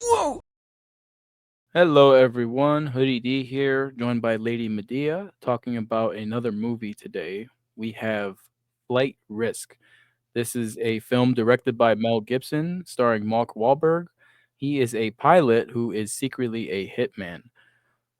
Whoa! Hello, everyone. Hoodie D here, joined by Lady Medea, talking about another movie today. We have Flight Risk. This is a film directed by Mel Gibson, starring Mark Wahlberg. He is a pilot who is secretly a hitman.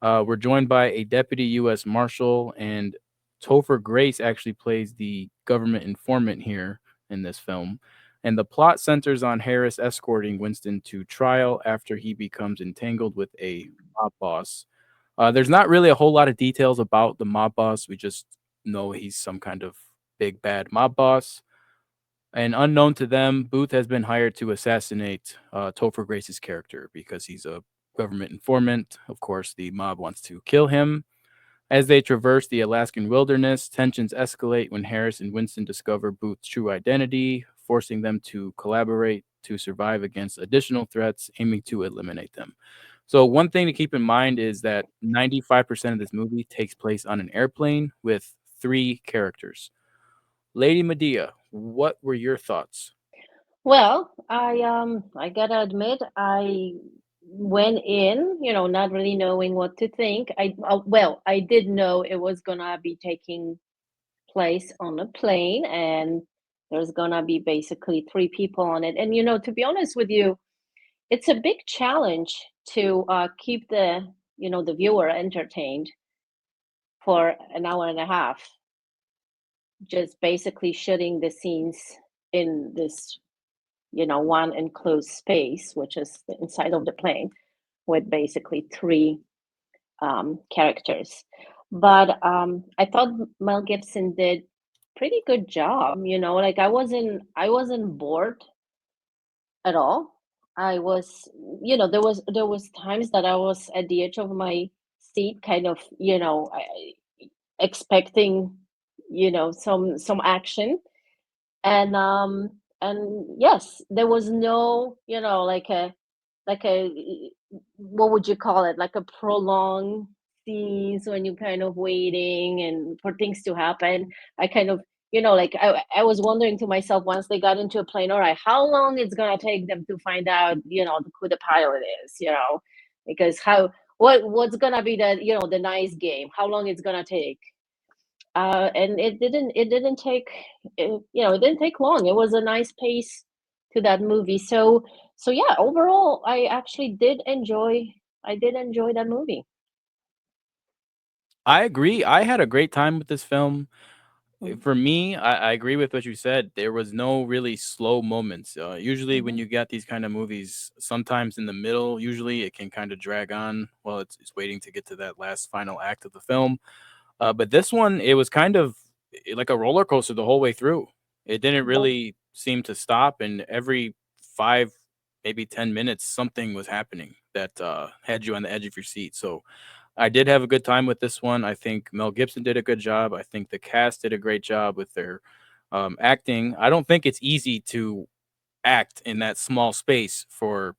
We're joined by a deputy U.S. Marshal, and Topher Grace actually plays the government informant here in this film. And the plot centers on Harris escorting Winston to trial after he becomes entangled with a mob boss. There's not really a whole lot of details about the mob boss. We just know he's some kind of big bad mob boss. And unknown to them, Booth has been hired to assassinate Topher Grace's character because he's a government informant. Of course, the mob wants to kill him. As they traverse the Alaskan wilderness, tensions escalate when Harris and Winston discover Booth's true identity, forcing them to collaborate to survive against additional threats, aiming to eliminate them. So, one thing to keep in mind is that 95% of this movie takes place on an airplane with three characters. Lady Medea, what were your thoughts? Well, I gotta admit, I went in, not really knowing what to think. I did know it was gonna be taking place on a plane, and there's gonna be basically three people on it. And to be honest with you, it's a big challenge to keep the viewer entertained for an hour and a half, just basically shooting the scenes in this one enclosed space, which is the inside of the plane, with basically three characters. But I thought Mel Gibson did pretty good job. Like I wasn't bored at all. I was, there was times that I was at the edge of my seat, kind of, expecting, some action. And yes, there was no, like a what would you call it, like a prolonged scenes when you kind of waiting and for things to happen. I kind of, like I was wondering to myself, once they got into a plane, all right, how long it's gonna take them to find out, who the pilot is, because what's gonna be the nice game, how long it's gonna take. And it didn't take it didn't take long. It was a nice pace to that movie. So yeah, overall, I did enjoy that movie. I agree. I had a great time with this film. Mhm. For me, I agree with what you said. There was no really slow moments. Usually, when Mhm. you get these kind of movies, sometimes in the middle, usually it can kind of drag on while it's waiting to get to that last final act of the film. But this one, it was kind of like a roller coaster the whole way through. It didn't Okay. really seem to stop, and every 5, maybe 10 minutes, something was happening that had you on the edge of your seat. So I did have a good time with this one. I think Mel Gibson did a good job. I think the cast did a great job with their acting. I don't think it's easy to act in that small space for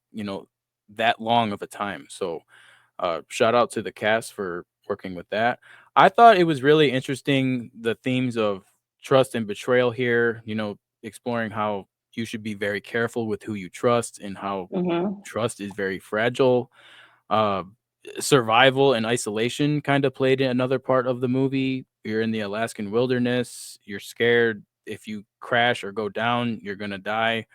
that long of a time. So shout out to the cast for working with that. I thought it was really interesting the themes of trust and betrayal here. Exploring how you should be very careful with who you trust and how Mhm. trust is very fragile. uh, Survival and isolation kind of played in another part of the movie. You're in the Alaskan wilderness. You're scared if you crash or go down, you're gonna die.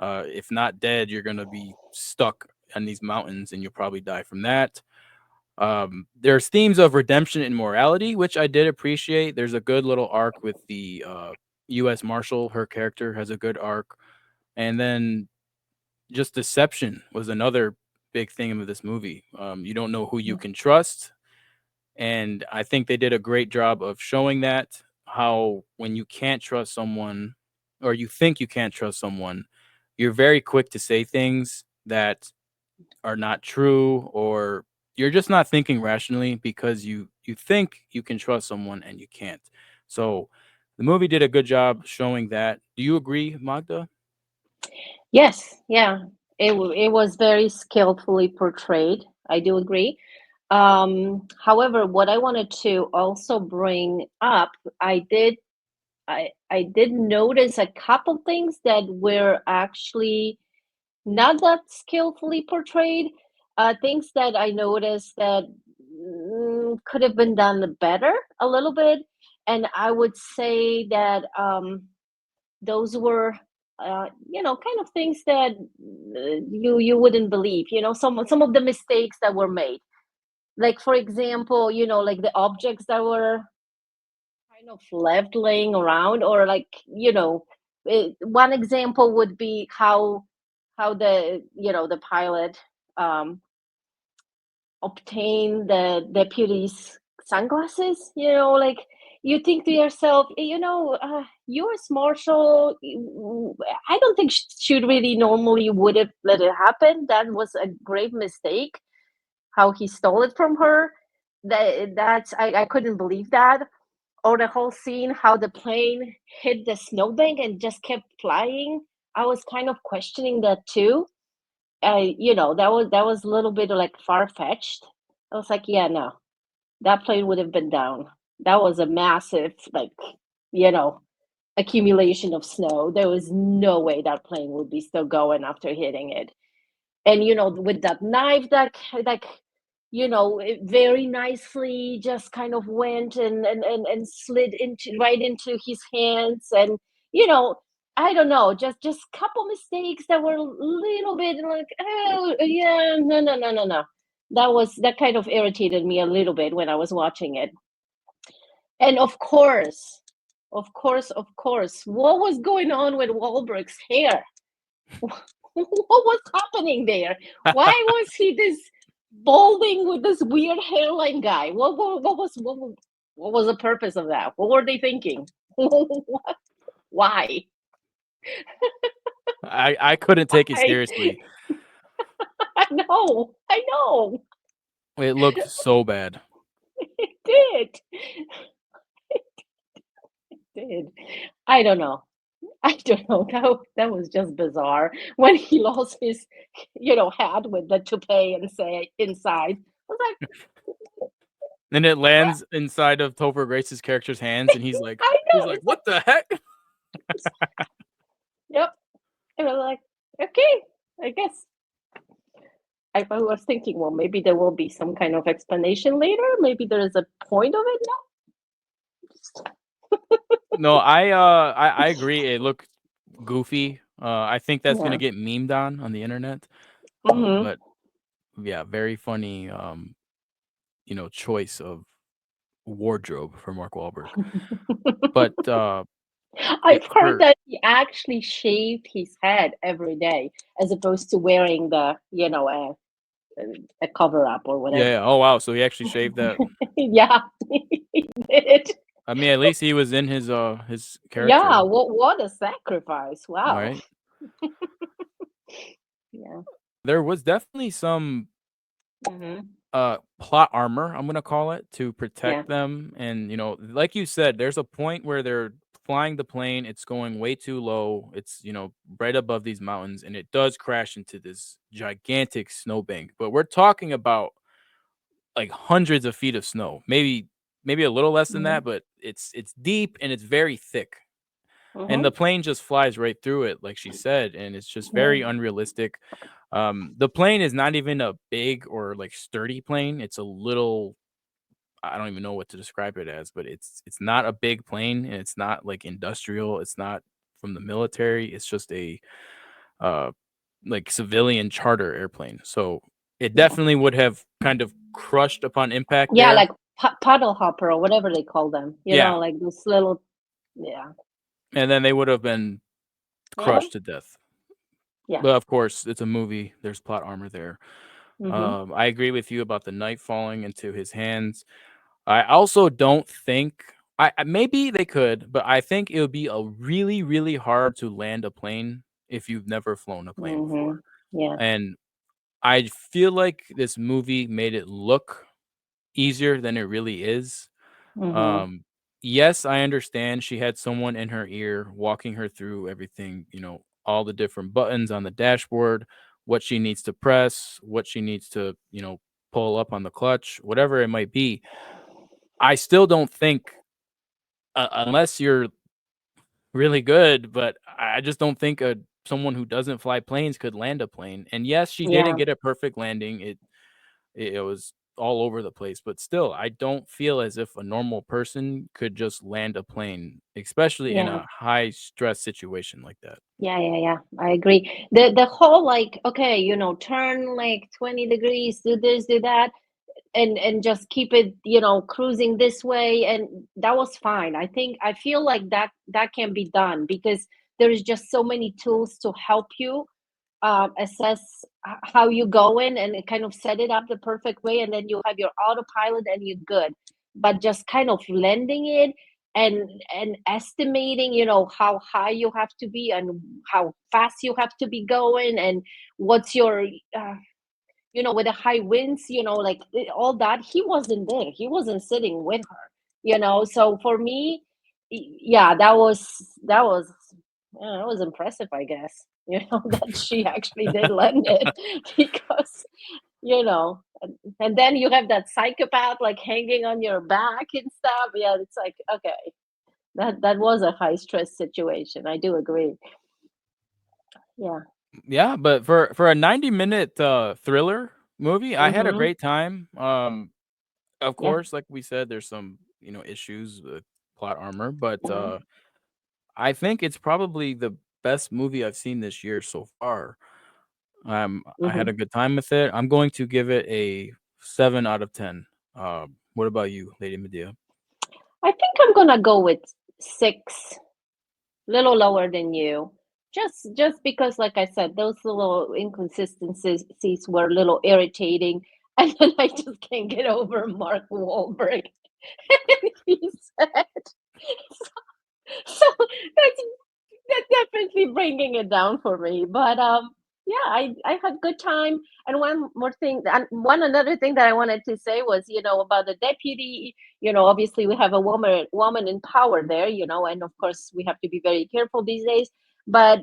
If not dead, you're gonna be stuck on these mountains, and you'll probably die from that. There's themes of redemption and morality, which I did appreciate. There's a good little arc with the U.S. Marshal. Her character has a good arc, and then just deception was another big theme of this movie. You don't know who you Mhm. can trust, and I think they did a great job of showing that how when you can't trust someone or you think you can't trust someone, you're very quick to say things that are not true, or you're just not thinking rationally because you think you can trust someone and you can't. So the movie did a good job showing that. Do you agree, Magda? Yes, yeah. It was very skillfully portrayed. I do agree. However, what I wanted to also bring up, I did notice a couple things that were actually not that skillfully portrayed. Things that I noticed that could have been done better a little bit, and I would say that those were, kind of things that you wouldn't believe. Some of the mistakes that were made. Like for example, like the objects that were kind of left laying around, or like, one example would be how the pilot um obtained the deputy's sunglasses. Like, you think to yourself, US Marshal, I don't think should really normally would have let it happen. That was a grave mistake, how he stole it from her. I couldn't believe that. Or the whole scene, how the plane hit the snowbank and just kept flying. I was kind of questioning that too. That was a little bit like far fetched. I was like, yeah, no, that plane would have been down. That was a massive, like, you know accumulation of snow. There was no way that plane would be still going after hitting it. And with that knife that like, it very nicely just kind of went and slid into right into his hands. And you know I don't know, just couple mistakes that were a little bit like, oh yeah, no, no, no, no, no. That kind of irritated me a little bit when I was watching it. And of course, what was going on with Wahlberg's hair? What was happening there? Why was he this balding with this weird hairline guy? What was the purpose of that? What were they thinking? Why? I couldn't take it Why? seriously. I know. I know. It looked so bad. It did. It did. I don't know. I don't know. That was just bizarre. When he lost his, hat with the toupee and say inside. I was like, And it what? lands inside of Topher Grace's character's hands, and he's like I he's know. like, It's like, "What the heck?" yep. And I was like, okay, I guess. I was thinking, well, maybe there will be some kind of explanation later. Maybe there is a point of it. No, I agree. It looked goofy. I think that's gonna No. get memed on the internet. Yeah. But yeah, very funny. Choice of wardrobe for Mark Wahlberg. But I've heard for that he actually shaved his head every day, as opposed to wearing a cover up or yeah, whatever. yeah. Oh wow, so he actually shaved that. Yeah, he did. I mean, at least he was in his Yeah, character, what a sacrifice! Wow. right? Yeah. There was definitely some Hmm. plot armor, I'm gonna call it, to Yeah. protect them. And like you said, there's a point where they're flying the plane, it's going way too low, it's right above these mountains, and it does crash into this gigantic snowbank. But we're talking about like hundreds of feet of snow, maybe a little less than Hmm. that, but it's deep and it's very thick. And the Hmm. plane just flies right through it, like she said, and it's just Yeah. very unrealistic. The plane is not even a big or like sturdy plane. It's a little, I don't even know what to describe it as, but it's not a big plane, and it's not like industrial. It's not from the military. It's just a uh like civilian charter airplane. So it Yeah. definitely would have kind of crushed upon impact Yeah, there. like puddle hopper or whatever they call them. Yeah, Like this little. Yeah. and then they would have been Uh-huh. crushed to death. Yeah. But of course, it's a movie. There's plot armor there. Hmm. I agree with you about the knife falling into his hands. I also don't think maybe they could, but I think it would be a really, really hard to land a plane if you've never flown a plane Hmm. before. Yeah. And I feel like this movie made it look easier than it really is. Hmm. Um, yes, I understand she had someone in her ear walking her through everything, all the different buttons on the dashboard, what she needs to press, what she needs to, pull up on the clutch, whatever it might be. I still don't think, unless you're really good, but I just don't think a someone who doesn't fly planes could land a plane. And yes, she didn't Yeah, get a perfect landing. It was all over the place, but still, I don't feel as if a normal person could just land a plane, especially in yeah. a high stress situation like that. Yeah, yeah, yeah. I agree. The whole like, okay, turn like 20 degrees, do this, do that, and just keep it, cruising this way, and that was fine. I feel like that can be done because there is just so many tools to help you assess how you go in and it kind of set it up the perfect way, and then you have your autopilot and you're good. But just kind of lending it and estimating, how high you have to be and how fast you have to be going, and what's your with the high winds, like all that. He wasn't there. He wasn't sitting with her, So for me, yeah, that was impressive, I guess, that she actually did lend it because, and then you have that psychopath like hanging on your back and stuff. Yeah, it's like, okay, that was a high stress situation. I do agree. Yeah. Yeah, but for a 90-minute thriller movie, I had a Mhm. great time. Of Yeah. course, like we said, there's some, issues with plot armor, but Mhm. I think it's probably the best movie I've seen this year so far. I had Mhm. a good time with it. I'm going to give it a 7 out of 10. What about you, Lady Medea? I think I'm gonna go with 6, little lower than you. Just because, like I said, those little inconsistencies were a little irritating, and then I just can't get over Mark Wahlberg. And he said, so that's definitely bringing it down for me. But yeah, I had good time. And one more thing, and one another thing that I wanted to say was, about the deputy. Obviously we have a woman in power there. And of course we have to be very careful these days. But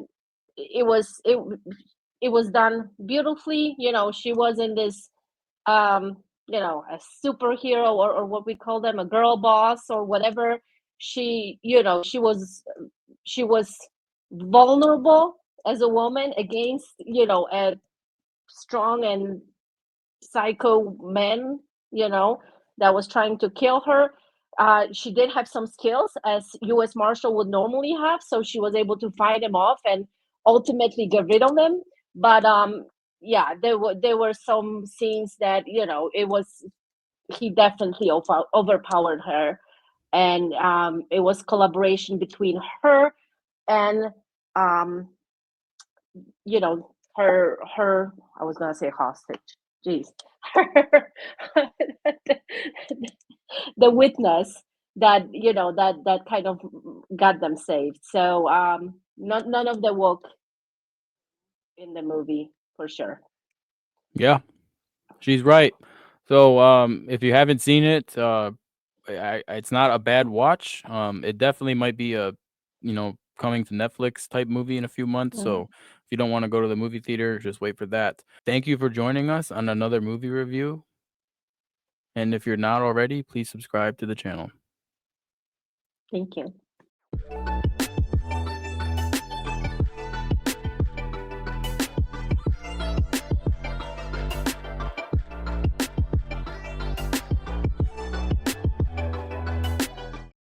it was it it was done beautifully. She was in this a superhero, or what we call them, a girl boss or whatever. She was vulnerable as a woman against a strong and psycho man, you know, that was trying to kill her. She did have some skills as U.S. Marshal would normally have, so she was able to fight him off and ultimately get rid of him. But yeah, there were some scenes that it was he definitely overpowered her, and it was collaboration between her and um, her. I was gonna say hostage. Jeez, her, the witness that kind of got them saved. So none of the woke in the movie for sure. Yeah, she's right. So, if you haven't seen it, it's not a bad watch. It definitely might be a, coming to Netflix type movie in a few months. So, Mhm. if you don't want to go to the movie theater, just wait for that. Thank you for joining us on another movie review. And if you're not already, please subscribe to the channel. Thank you.